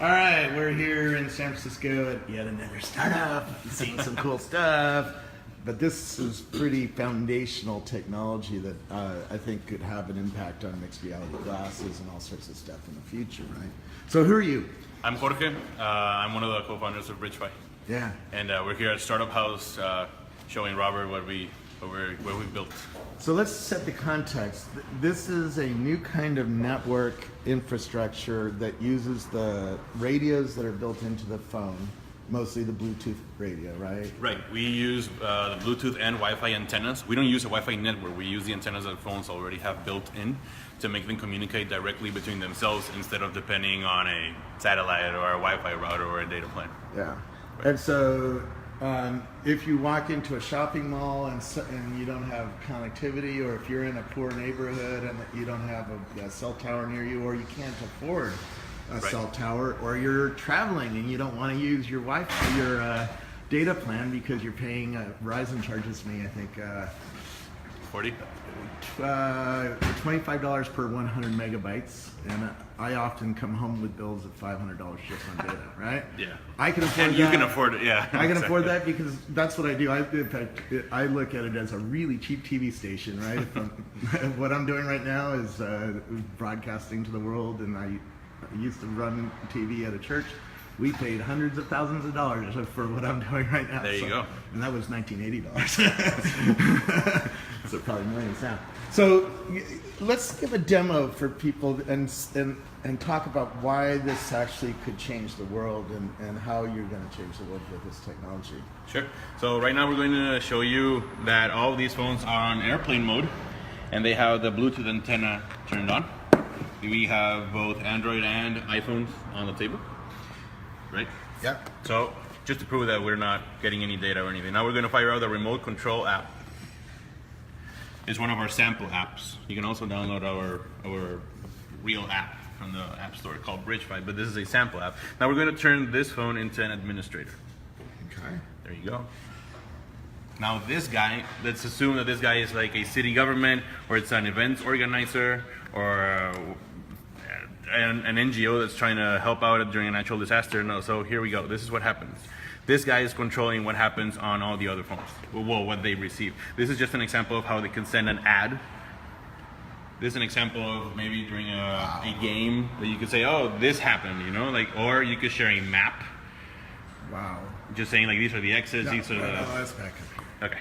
All right, we're here in San Francisco at yet another startup, seeing some cool stuff. But this is pretty foundational technology that I think could have an impact on mixed reality glasses and all sorts of stuff in the future, right? So who are you? I'm Jorge. I'm one of the co-founders of Bridgefy. Yeah. And we're here at Startup House showing Robert what we built. So let's set the context. This is a new kind of network infrastructure that uses the radios that are built into the phone, mostly the Bluetooth radio, right? Right. We use the Bluetooth and Wi-Fi antennas. We don't use a Wi-Fi network. We use the antennas that phones already have built in to make them communicate directly between themselves instead of depending on a satellite or a Wi-Fi router or a data plan. Yeah. Right. And so if you walk into a shopping mall and you don't have connectivity, or if you're in a poor neighborhood and you don't have a cell tower near you, or you can't afford a cell tower, or you're traveling and you don't want to use your Wi-Fi, your data plan because you're paying, Verizon charges me, I think, $25 per 100 megabytes, and I often come home with bills of $500 just on data, right? Yeah. I can afford and that. You can afford it, yeah. I can afford that because that's what I do. In fact, I look at it as a really cheap TV station, right? What I'm doing right now is broadcasting to the world, and I used to run TV at a church. We paid hundreds of thousands of dollars for what I'm doing right now. There you go. And that was $1980. So probably millions now. So let's give a demo for people and talk about why this actually could change the world and how you're going to change the world with this technology. Sure. So right now we're going to show you that all of these phones are on airplane mode and they have the Bluetooth antenna turned on. We have both Android and iPhones on the table. Right? Yeah. So just to prove that we're not getting any data or anything. Now we're going to fire out the remote control app. It's one of our sample apps. You can also download our real app from the App Store called Bridgefy, but this is a sample app. Now we're going to turn this phone into an administrator. Okay. There you go. Now this guy, let's assume that this guy is like a city government, or it's an events organizer, or an NGO that's trying to help out during a natural disaster. No, so here we go. This is what happens. This guy is controlling what happens on all the other phones. Well, what they receive. This is just an example of how they can send an ad. This is an example of maybe during a game that you could say, oh, this happened, you know, like, or you could share a map. Wow. Just saying, like, these are the exits, these are the... Let's back up here. Okay.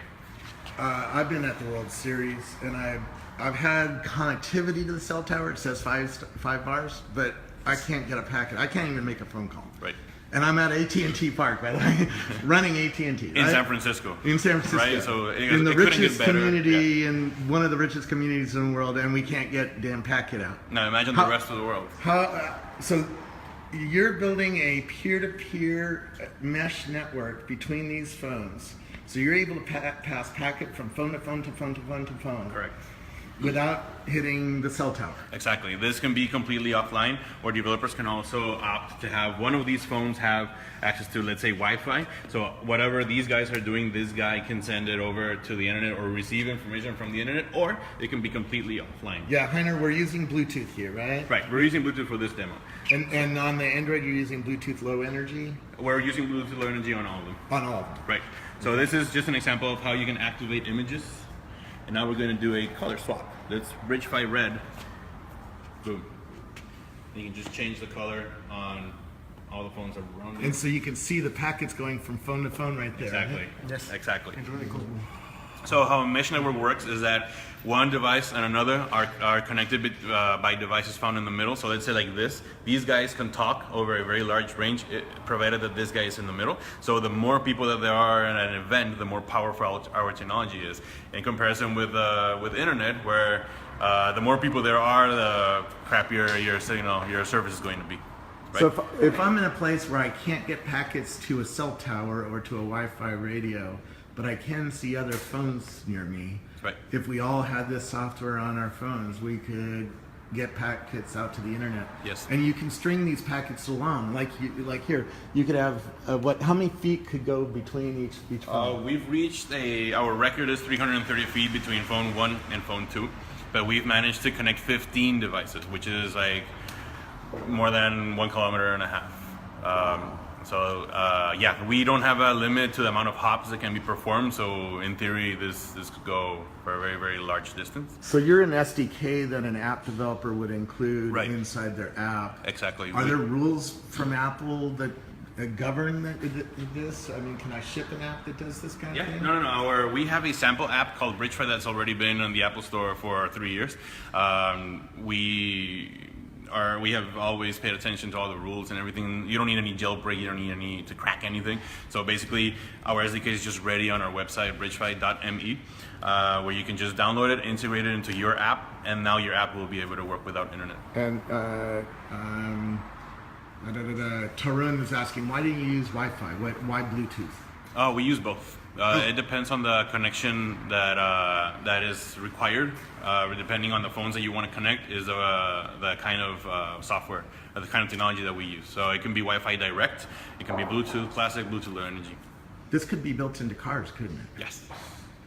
I've been at the World Series, and I've had connectivity to the cell tower. It says five bars, but I can't get a packet. I can't even make a phone call. Right. And I'm at AT&T Park, by the way, running AT&T. Right? In San Francisco. In San Francisco. Right, so in the richest community, in one of the richest communities in the world, and we can't get damn packet out. Now imagine the rest of the world. So you're building a peer-to-peer mesh network between these phones. So you're able to pass packet from phone to phone to phone to phone to phone. Correct. Without hitting the cell tower. Exactly. This can be completely offline, or developers can also opt to have one of these phones have access to, let's say, Wi-Fi. So whatever these guys are doing, this guy can send it over to the internet or receive information from the internet, or it can be completely offline. Yeah, Heiner, we're using Bluetooth here, right? Right. We're using Bluetooth for this demo. And on the Android, you're using Bluetooth Low Energy? We're using Bluetooth Low Energy on all of them. On all of them. Right. So this is just an example of how you can activate images. And now we're going to do a color swap. Let's Bridgefy red. Boom. And you can just change the color on all the phones around you. And so you can see the packets going from phone to phone right there. Exactly. Right? Yes. Exactly. It's really cool. So how a mesh network works is that one device and another are connected by devices found in the middle. So let's say like this. These guys can talk over a very large range, provided that this guy is in the middle. So the more people that there are in an event, the more powerful our technology is. In comparison with internet, where the more people there are, the crappier your signal, your service is going to be. Right? So if I'm in a place where I can't get packets to a cell tower or to a Wi-Fi radio, but I can see other phones near me. Right. If we all had this software on our phones, we could get packets out to the internet. Yes. And you can string these packets along. Like here, you could have how many feet could go between each phone? We've reached our record is 330 feet between phone 1 and phone 2, but we've managed to connect 15 devices, which is like more than 1.5 kilometers. Yeah, we don't have a limit to the amount of hops that can be performed. So in theory, this could go for a very, very large distance. So you're an SDK that an app developer would include Right. inside their app. Exactly. Are there rules from Apple that govern this? I mean, can I ship an app that does this kind of Yeah, thing? no. We have a sample app called Bridgefy that's already been on the Apple Store for 3 years. We have always paid attention to all the rules and everything. You don't need any jailbreak, you don't need any to crack anything. So basically, our SDK is just ready on our website, bridgefy.me, where you can just download it, integrate it into your app, and now your app will be able to work without internet. And Tarun is asking, why didn't you use Wi-Fi? Why Bluetooth? We use both. It depends on the connection that is required. Depending on the phones that you want to connect is the kind of software, the kind of technology that we use. So it can be Wi-Fi direct, it can be Bluetooth Classic, Bluetooth Low Energy. This could be built into cars, couldn't it? Yes.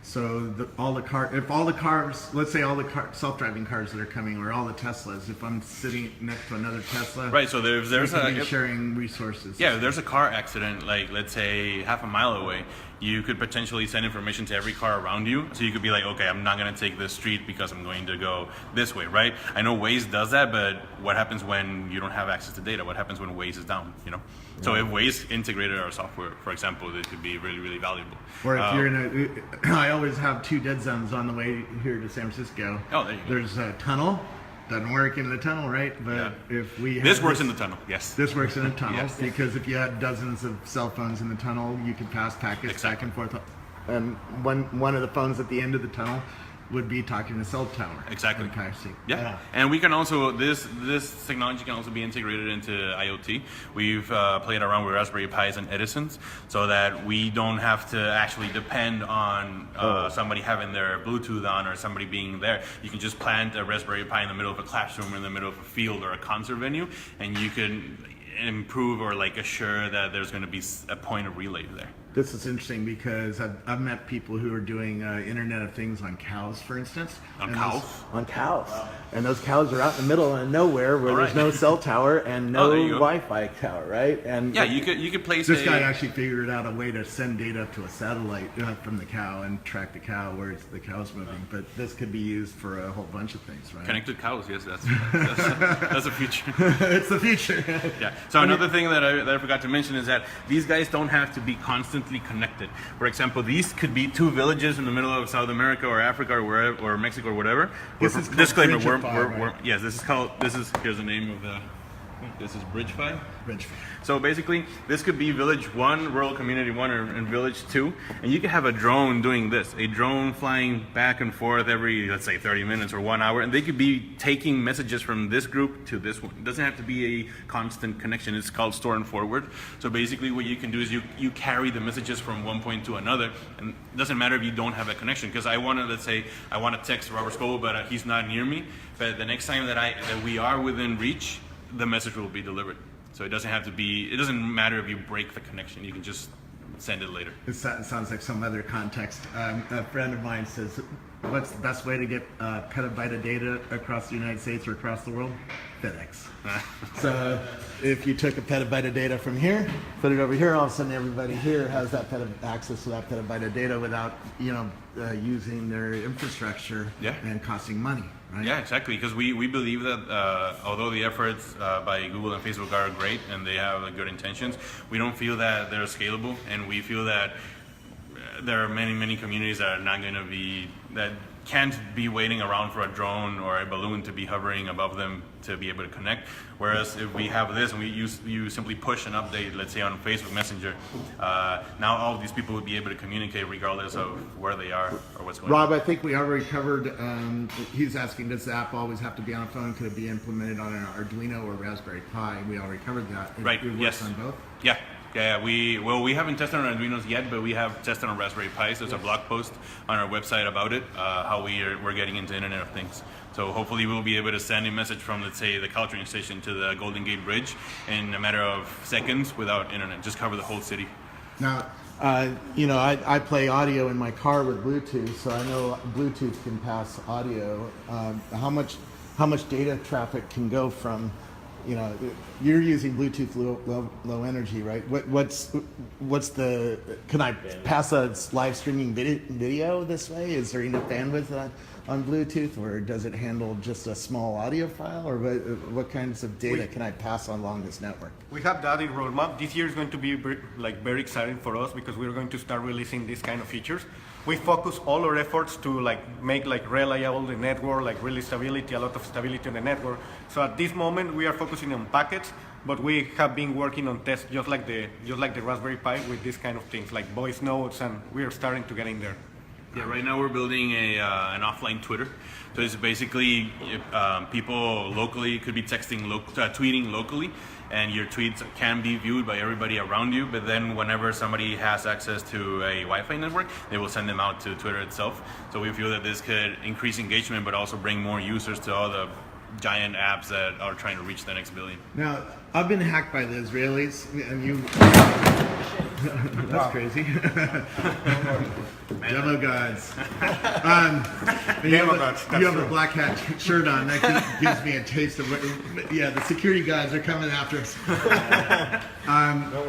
So if all the cars, let's say all the self-driving cars that are coming, or all the Teslas, if I'm sitting next to another Tesla, Right. So there's sharing resources. Yeah, if there's a car accident, like let's say half a mile away, you could potentially send information to every car around you. So you could be like, okay, I'm not going to take this street because I'm going to go this way, right? I know Waze does that, but what happens when you don't have access to data? What happens when Waze is down, you know? So if Waze integrated our software, for example, it could be really, really valuable. Or if you're in I always have 2 dead zones on the way here to San Francisco. Oh, there you go. There's a tunnel. Doesn't work in the tunnel, right? But Yeah. if we have This works in the tunnel, yes. This works in a tunnel Yes. because if you had dozens of cell phones in the tunnel, you could pass packets back Exactly. and forth. And one of the phones at the end of the tunnel would be talking to cell tower. Exactly. Okay, I see. Yeah, and we can also this technology can also be integrated into IoT. We've played around with Raspberry Pis and Edisons, so that we don't have to actually depend on somebody having their Bluetooth on or somebody being there. You can just plant a Raspberry Pi in the middle of a classroom, in the middle of a field or a concert venue, and you can improve or like assure that there's going to be a point of relay there. This is interesting because I've met people who are doing Internet of Things on cows, for instance. On And cows? On cows. And those cows are out in the middle of nowhere where All there's right. no cell tower and Oh, no there you go. Wi-Fi tower, right? And Yeah, you could place this guy actually figured out a way to send data up to a satellite from the cow and track the cow where the cow's moving. But this could be used for a whole bunch of things, right? connected cows. Yes, that's a future. It's the future. Yeah. So another thing that I forgot to mention is that these guys don't have to be constantly connected. For example, these could be 2 villages in the middle of South America or Africa or wherever, or Mexico or whatever. This is called Disclaimer: Bridgefy, right? yes, here's the name of the. This is Bridgefy. Bridgefy. So basically, this could be Village 1, Rural Community 1, and Village 2. And you could have a drone doing this. A drone flying back and forth every, let's say, 30 minutes or 1 hour. And they could be taking messages from this group to this one. It doesn't have to be a constant connection. It's called store and forward. So basically what you can do is you carry the messages from one point to another. And it doesn't matter if you don't have a connection. Because I want to, let's say, I want to text Robert Scoble, but he's not near me. But the next time that we are within reach, the message will be delivered. So it doesn't have to be, it doesn't matter if you break the connection, you can just send it later. It sounds like some other context. A friend of mine says, what's the best way to get a petabyte of data across the United States or across the world? FedEx. So if you took a petabyte of data from here, put it over here, all of a sudden everybody here has that access to that petabyte of data without, using their infrastructure and costing money. Right? Yeah, exactly. Because we believe that although the efforts by Google and Facebook are great and they have good intentions, we don't feel that they're scalable, and we feel that there are many communities that are not going to be, that can't be waiting around for a drone or a balloon to be hovering above them to be able to connect. Whereas if we have this and you simply push an update, let's say on Facebook Messenger, now all of these people would be able to communicate regardless of where they are or what's going on. Rob, I think we already covered, he's asking, does the app always have to be on a phone? Could it be implemented on an Arduino or Raspberry Pi? We already covered that. Right, It works yes. on both? Yeah. Yeah, we haven't tested on Arduinos yet, but we have tested on Raspberry Pis. There's a blog post on our website about it, how we're getting into Internet of Things. So hopefully we'll be able to send a message from, let's say, the Caltrain station to the Golden Gate Bridge in a matter of seconds without internet. Just cover the whole city. Now, I play audio in my car with Bluetooth, so I know Bluetooth can pass audio. How much data traffic can go from you're using Bluetooth low energy, right? What's the? Can I pass a live streaming video this way? Is there enough bandwidth on Bluetooth, or does it handle just a small audio file, or what kinds of data can I pass along this network? We have that in roadmap. This year is going to be very exciting for us because we're going to start releasing these kind of features. We focus all our efforts to make reliable the network, really stability, a lot of stability on the network. So at this moment we are focusing on packets, but we have been working on tests just like the Raspberry Pi with these kind of things like voice notes, and we are starting to get in there. Yeah, right now we're building an offline Twitter. So it's basically people locally could be tweeting locally, and your tweets can be viewed by everybody around you. But then whenever somebody has access to a Wi-Fi network, they will send them out to Twitter itself. So we feel that this could increase engagement, but also bring more users to all the giant apps that are trying to reach the next billion. Now, I've been hacked by the Israelis, and you. That's crazy. Demo gods. You have a black hat shirt on. That gives me a taste of what. Yeah, the security guys are coming after us.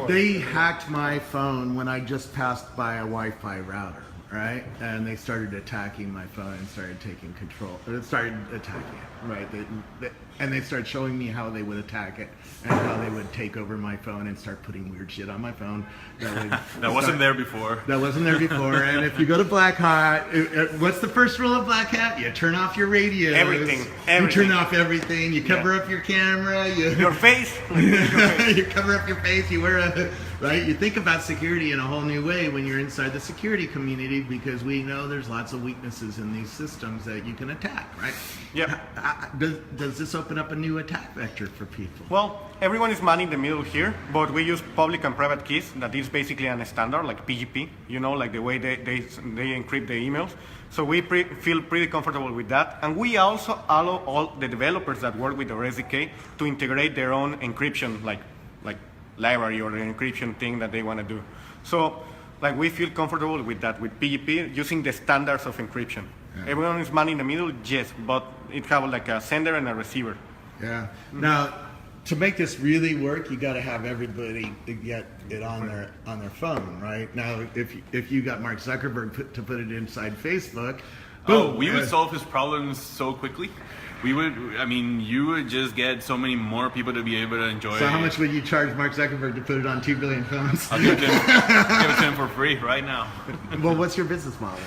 They hacked my phone when I just passed by a Wi-Fi router, right? And they started attacking my phone and started taking control. Or started attacking it, right? And they started showing me how they would attack it and how they would take over my phone and start putting weird shit on my phone. That wasn't there before. That wasn't there before. And if you go to Black Hat, what's the first rule of Black Hat? You turn off your radio. Everything. You turn off everything. You cover up your camera. Your face. You cover up your face. You wear a... Right? You think about security in a whole new way when you're inside the security community, because we know there's lots of weaknesses in these systems that you can attack, right? Yeah. Does this open up a new attack vector for people? Well, everyone is man in the middle here, but we use public and private keys. That is basically a standard, like PGP, like the way they encrypt the emails. So we feel pretty comfortable with that. And we also allow all the developers that work with our SDK to integrate their own encryption, like library or the encryption thing that they want to do. So we feel comfortable with that, with PGP, using the standards of encryption. Yeah. Everyone is man in the middle, yes, but it have a sender and a receiver. Yeah. Now, to make this really work, you got to have everybody get it on their phone, right? Now, if you got Mark Zuckerberg to put it inside Facebook, boom, we would solve his problems so quickly. You would just get so many more people to be able to enjoy it. So how much would you charge Mark Zuckerberg to put it on 2 billion phones? I'll give it to him for free right now. Well, what's your business model?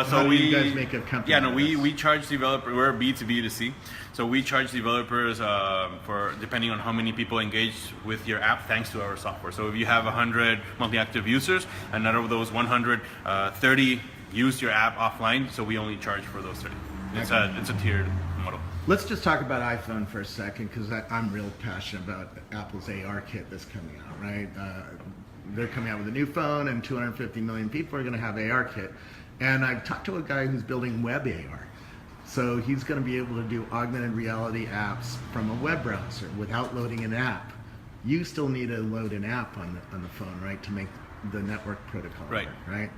So you guys make a company? Yeah, no, we charge developers. We're B2B2C. So we charge developers for depending on how many people engage with your app, thanks to our software. So if you have 100 monthly active users, and out of those 100, 30 use your app offline, so we only charge for those 30. It's a tiered model. Let's just talk about iPhone for a second, because I'm real passionate about Apple's AR kit that's coming out, right? They're coming out with a new phone, and 250 million people are going to have AR kit. And I've talked to a guy who's building web AR. So he's going to be able to do augmented reality apps from a web browser without loading an app. You still need to load an app on the phone, right, to make the network protocol, right?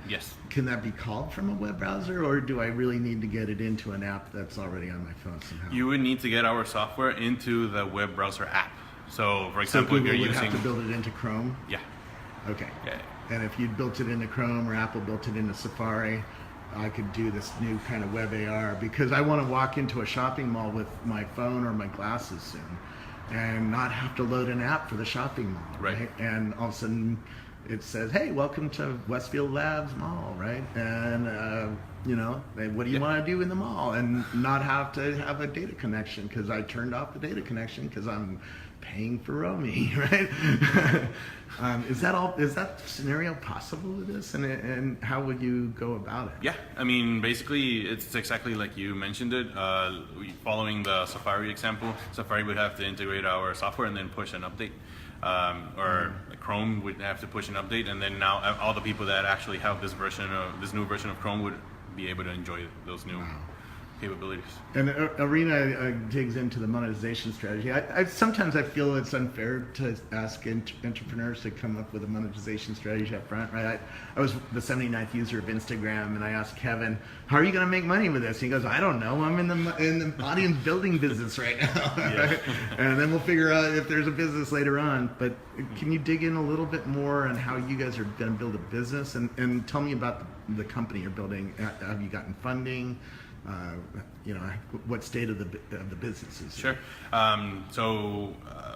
Yes. Can that be called from a web browser, or do I really need to get it into an app that's already on my phone somehow? You would need to get our software into the web browser app. So, for example, Google if you're would using, have to build it into Chrome. Yeah. Okay. Yeah. And if you built it into Chrome, or Apple built it into Safari, I could do this new kind of web AR, because I want to walk into a shopping mall with my phone or my glasses soon, and not have to load an app for the shopping mall, right? And all of a sudden, it says, "Hey, welcome to Westfield Labs Mall," right? And what do you want to do in the mall, and not have to have a data connection, because I turned off the data connection because I'm paying for roaming, right? Is that scenario possible with this, and how would you go about it? Yeah, basically it's exactly like you mentioned it. Following the Safari example, Safari would have to integrate our software and then push an update. Or Chrome would have to push an update, and then now all the people that actually have this new version of Chrome would be able to enjoy those new capabilities. And Arena digs into the monetization strategy. Sometimes I feel it's unfair to ask entrepreneurs to come up with a monetization strategy up front, right? I was the 79th user of Instagram, and I asked Kevin, "How are you going to make money with this?" And he goes, "I don't know. I'm in the audience building business right now." Right? And then we'll figure out if there's a business later on. But can you dig in a little bit more on how you guys are going to build a business, and tell me about the company you're building? Have you gotten funding? What state of the business is? Sure.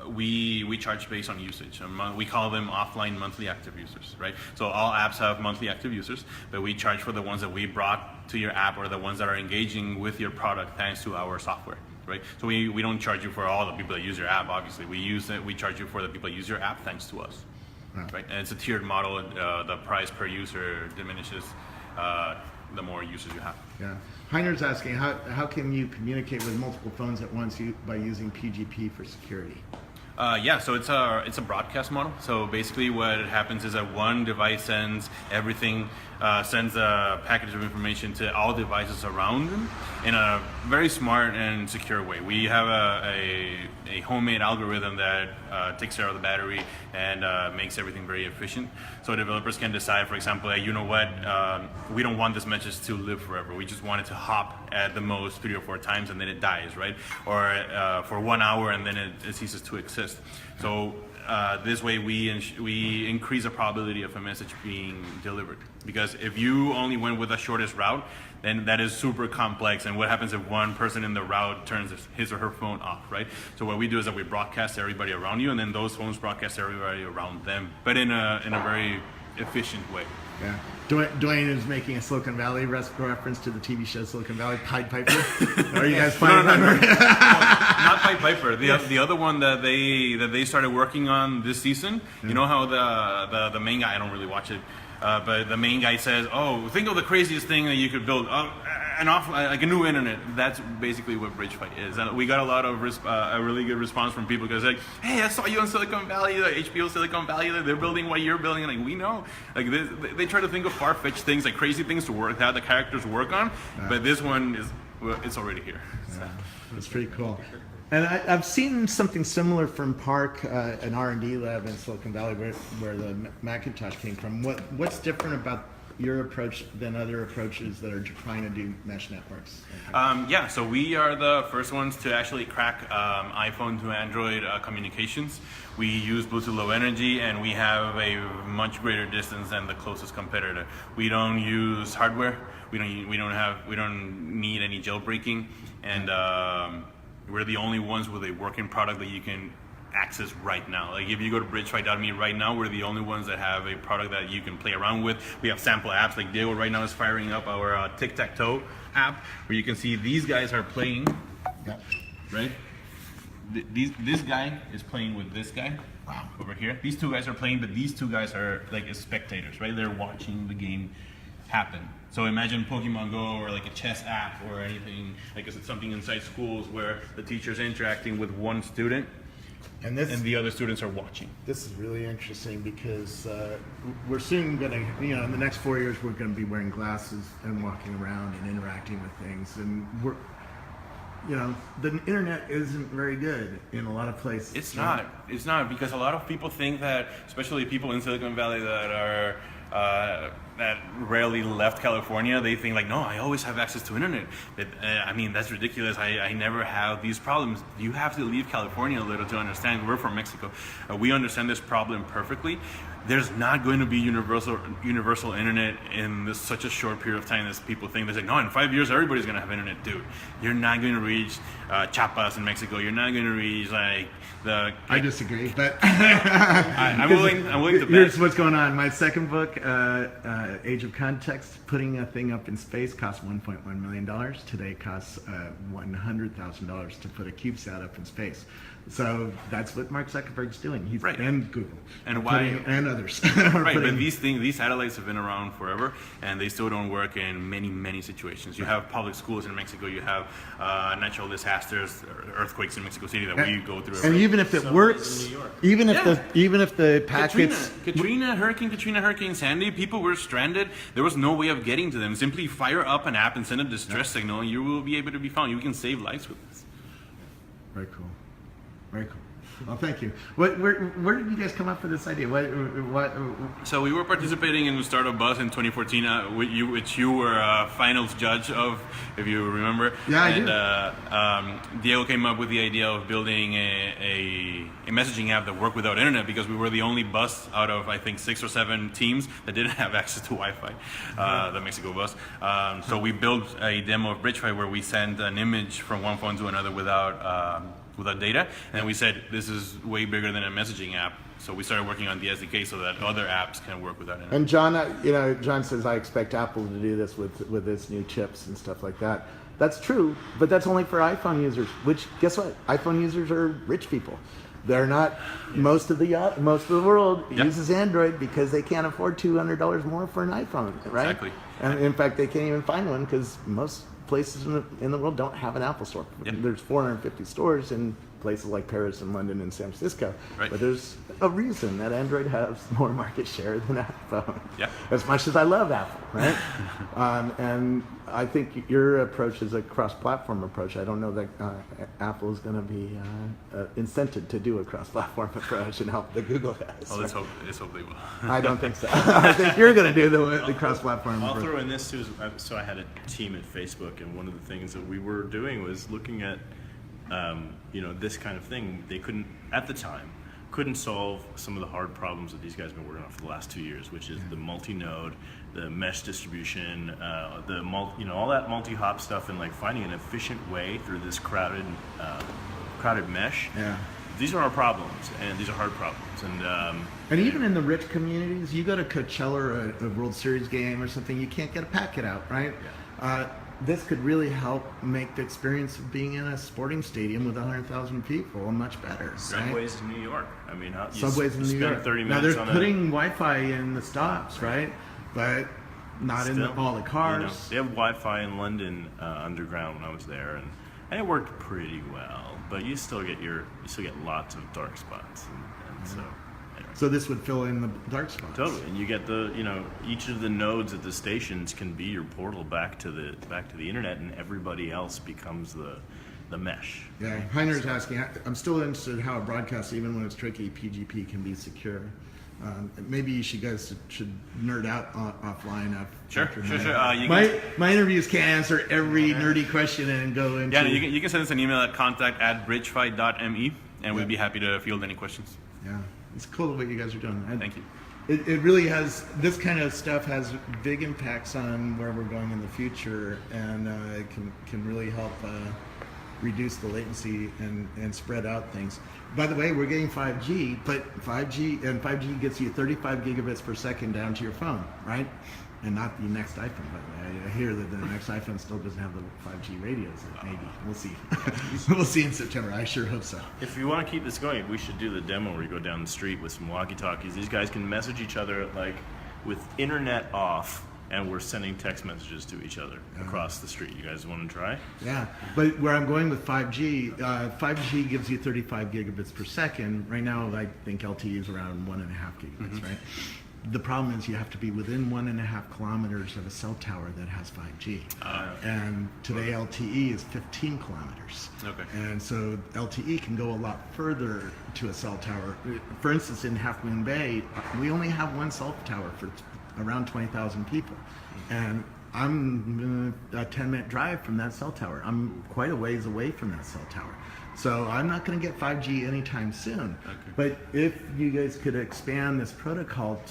We charge based on usage. We call them offline monthly active users, right? So all apps have monthly active users, but we charge for the ones that we brought to your app or the ones that are engaging with your product thanks to our software, right? So we don't charge you for all the people that use your app. Obviously, we charge you for the people that use your app thanks to us, right? And it's a tiered model. The price per user diminishes the more users you have. Yeah. Heiner's asking, how can you communicate with multiple phones at once by using PGP for security? So it's a broadcast model. So basically what happens is that one device sends everything, sends a package of information to all devices around them in a very smart and secure way. We have a homemade algorithm that takes care of the battery and makes everything very efficient. So developers can decide, for example, hey, you know what, we don't want this message to live forever. We just want it to hop at the most 3 or 4 times and then it dies, right? Or for 1 hour and then it ceases to exist. So this way we increase the probability of a message being delivered. Because if you only went with the shortest route, then that is super complex. And what happens if one person in the route turns his or her phone off, right? So what we do is that we broadcast everybody around you, and then those phones broadcast everybody around them, but in a very efficient way. Yeah. Dwayne is making a Silicon Valley reference to the TV show Silicon Valley. Pied Piper. Are you guys Pied Piper? No, not Pied Piper. The other one that they started working on this season. You know how the main guy, I don't really watch it, but the main guy says, "Oh, think of the craziest thing that you could build." Like a new internet. That's basically what Bridgefy is. And we got a lot of a really good response from people because like, "Hey, I saw you in Silicon Valley, like HBO Silicon Valley. They're building what you're building." And like, we know. Like they try to think of far-fetched things, like crazy things to work, that the characters work on. But this one is, it's already here. Yeah, that's pretty cool. And I've seen something similar from Park, an R&D lab in Silicon Valley, where the Macintosh came from. What's different about your approach than other approaches that are trying to do mesh networks? So we are the first ones to actually crack iPhone to Android communications. We use Bluetooth Low Energy, and we have a much greater distance than the closest competitor. We don't use hardware. We don't need any jailbreaking, and we're the only ones with a working product that you can access right now. Like if you go to bridgefy.me right now, we're the only ones that have a product that you can play around with. We have sample apps, like Diego right now is firing up our tic-tac-toe app, where you can see these guys are playing, right? This guy is playing with this guy over here. These two guys are playing, but these two guys are like as spectators, right? They're watching the game happen. So imagine Pokemon Go or like a chess app or anything, like it's something inside schools where the teacher's interacting with one student and the other students are watching. This is really interesting because we're soon going to, in the next 4 years, we're going to be wearing glasses and walking around and interacting with things. And the internet isn't very good in a lot of places. It's not because a lot of people think that, especially people in Silicon Valley that are that rarely left California, they think like, no, I always have access to internet. But, that's ridiculous. I never have these problems. You have to leave California a little to understand. We're from Mexico. We understand this problem perfectly. There's not going to be universal internet in such a short period of time as people think. They say, no, in 5 years everybody's going to have internet. Dude, you're not going to reach Chiapas in Mexico. You're not going to reach I disagree, but I'm willing to bet. Here's what's going on. My second book, Age of Context, putting a thing up in space costs $1.1 million. Today it costs $100,000 to put a CubeSat up in space. So that's what Mark Zuckerberg's doing. He's Right. and Google And why- and others. Right, but these satellites have been around forever, and they still don't work in many situations. You have public schools in Mexico. You have natural disasters, earthquakes in Mexico City that we go through. And even if it works, even if the packets, Hurricane Sandy, people were stranded. There was no way of getting to them. Simply fire up an app and send a distress signal, and you will be able to be found. You can save lives with this. very cool, very cool. Well, thank you. Where did you guys come up with this idea? What? So we were participating in the Startup Bus in 2014, which you were a finals judge of, if you remember. Yeah, I do. Diego came up with the idea of building a messaging app that worked without internet, because we were the only bus out of, I think, 6 or 7 teams that didn't have access to Wi-Fi, the Mexico bus. So we built a demo of Bridgefy where we sent an image from one phone to another without data, and we said this is way bigger than a messaging app. So we started working on the SDK so that other apps can work without internet. And John, John says I expect Apple to do this with its new chips and stuff like that. That's true, but that's only for iPhone users. Which, guess what? iPhone users are rich people. They're not. Most of the world uses Android because they can't afford $200 more for an iPhone, right? Exactly. And in fact, they can't even find one because most places in the world don't have an Apple store. Yep. There's 450 stores in places like Paris and London and San Francisco. Right. But there's a reason that Android has more market share than iPhone. Yeah. As much as I love Apple, right? And I think your approach is a cross-platform approach. I don't know that Apple is going to be incented to do a cross-platform approach and help that Google has. Well, let's hope they will. I don't think so. I think you're going to do the cross-platform I'll approach. throw in this too. So I had a team at Facebook, and one of the things that we were doing was looking at, this kind of thing. They couldn't solve some of the hard problems that these guys have been working on for the last 2 years, which is the multi-node, the mesh distribution, all that multi-hop stuff, and like finding an efficient way through this crowded mesh. Yeah. These are our problems, and these are hard problems, And even in the rich communities, you go to Coachella or a World Series game or something, you can't get a packet out, right? Yeah. This could really help make the experience of being in a sporting stadium with 100,000 people much better. Right? Subways in New York. I mean, you Subways in New spend York. 30 Now minutes they're on putting Wi-Fi in the stops, right? But not in all the cars. They have Wi-Fi in London underground when I was there, and it worked pretty well. But you still get lots of dark spots, and so. Anyway. So this would fill in the dark spots. Totally, and you get each of the nodes at the stations can be your portal back to the internet, and everybody else becomes the mesh. Yeah, Heiner's asking. I'm still interested in how a broadcast, even when it's tricky, PGP can be secure. Maybe you guys should nerd out offline. Sure. My interviews can't answer every nerdy question and go into. Yeah, you can send us an email at contact@bridgefy.me, and we'd be happy to field any questions. Yeah, it's cool what you guys are doing. Thank you. It really has, this kind of stuff has big impacts on where we're going in the future, and it can really help reduce the latency and spread out things. By the way, we're getting 5G, but 5G gets you 35 gigabits per second down to your phone, right? And not the next iPhone, by the way. I hear that the next iPhone still doesn't have the 5G radios. Maybe. We'll see. We'll see in September. I sure hope so. If you want to keep this going, we should do the demo where you go down the street with some walkie-talkies. These guys can message each other like with internet off, and we're sending text messages to each other across the street. You guys want to try? Yeah, but where I'm going with 5G, 5G gives you 35 gigabits per second. Right now, I think LTE is around 1.5 gigabits, right? The problem is you have to be within 1.5 kilometers of a cell tower that has 5G. And today LTE is 15 kilometers. Okay. And so LTE can go a lot further to a cell tower. For instance, in Half Moon Bay, we only have one cell tower for around 20,000 people. And I'm a 10-minute drive from that cell tower. I'm quite a ways away from that cell tower. So I'm not going to get 5G anytime soon. Okay. But if you guys could expand this protocol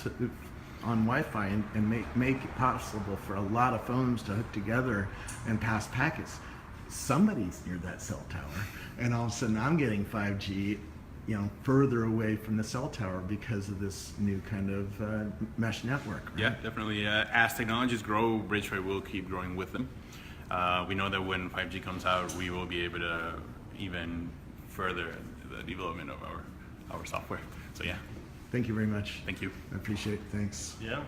on Wi-Fi and make it possible for a lot of phones to hook together and pass packets, somebody's near that cell tower, and all of a sudden I'm getting 5G, further away from the cell tower because of this new kind of mesh network. Right? Yeah, definitely. As technologies grow, Bridgefy will keep growing with them. We know that when 5G comes out, we will be able to even further the development of our software. So yeah, Thank you very much. thank you. I appreciate it. Thanks. Yeah.